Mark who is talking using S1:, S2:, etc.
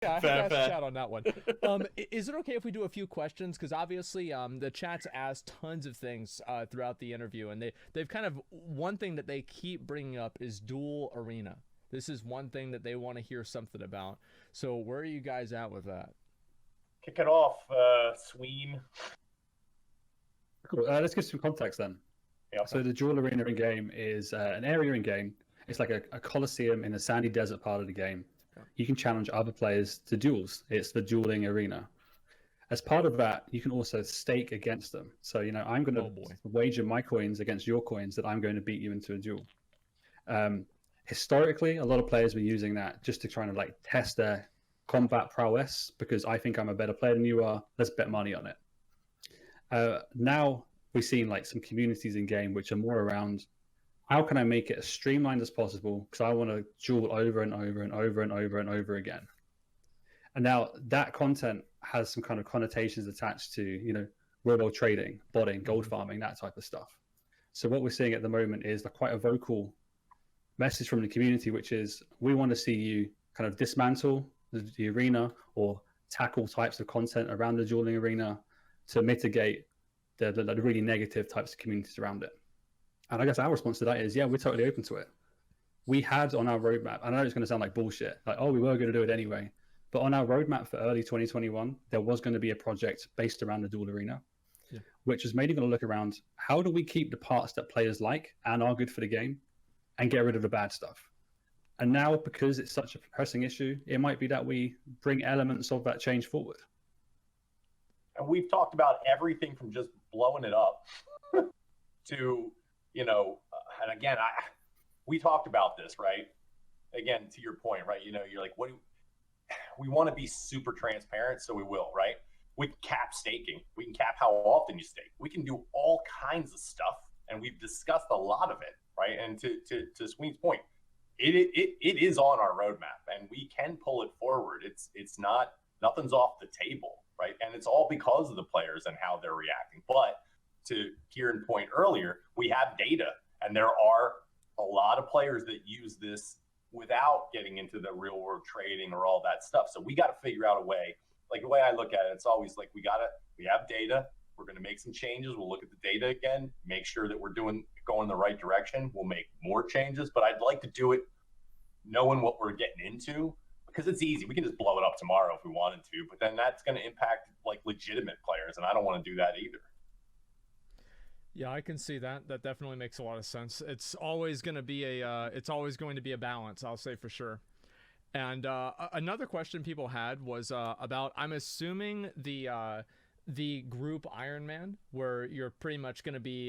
S1: Yeah, I have to
S2: Fair,
S1: ask
S2: fair.
S1: chat on that one. Is it okay if we do a few questions? Because obviously, the chat's asked tons of things throughout the interview, and they've kind of one thing that they keep bringing up is dual arena. This is one thing that they want to hear something about. So where are you guys at with that?
S2: Kick it off, Sween.
S3: Cool. Let's give some context then.
S2: Yeah,
S3: So the duel arena in game is an area in game. It's like a coliseum in a sandy desert part of the game.
S1: Yeah.
S3: You can challenge other players to duels. It's the dueling arena. As part of that, you can also stake against them. So, I'm going to
S1: Oh boy.
S3: wager my coins against your coins that I'm going to beat you into a duel. Historically, a lot of players were using that just to try and like test their combat prowess because I think I'm a better player than you are. Let's bet money on it. Now we've seen like some communities in game which are more around how can I make it as streamlined as possible because I want to duel over and over and over and over and over again. And now that content has some kind of connotations attached to, real world trading, botting, gold farming, that type of stuff. So what we're seeing at the moment is quite a vocal message from the community, which is we want to see you kind of dismantle the arena or tackle types of content around the dueling arena to mitigate the really negative types of communities around it. And I guess our response to that is, yeah, we're totally open to it. We had on our roadmap, I know it's going to sound like bullshit, like, oh, we were going to do it anyway. But on our roadmap for early 2021, there was going to be a project based around the duel arena, which is mainly going to look around how do we keep the parts that players like and are good for the game and get rid of the bad stuff. And now, because it's such a pressing issue, it might be that we bring elements of that change forward.
S2: And we've talked about everything from just blowing it up to, and again, we talked about this, right? Again, to your point, right? You're like, we want to be super transparent, so we will, right? We can cap staking. We can cap how often you stake. We can do all kinds of stuff, and we've discussed a lot of it, right? And to Sween's point, it is on our roadmap, and we can pull it forward. It's not, nothing's off the table, right? And it's all because of the players and how they're reacting. But to Kieran's point earlier, we have data, and there are a lot of players that use this without getting into the real world trading or all that stuff. So we got to figure out a way. Like the way I look at it, it's always like we have data. We're going to make some changes. We'll look at the data again, make sure that we're going the right direction. We'll make more changes, but I'd like to do it knowing what we're getting into, because it's easy. We can just blow it up tomorrow if we wanted to, but then that's going to impact like legitimate players, and I don't want to do that either.
S1: Yeah, I can see that. That definitely makes a lot of sense. It's always going to be a balance, I'll say for sure. And another question people had was about, I'm assuming the group Iron Man, where you're pretty much going to be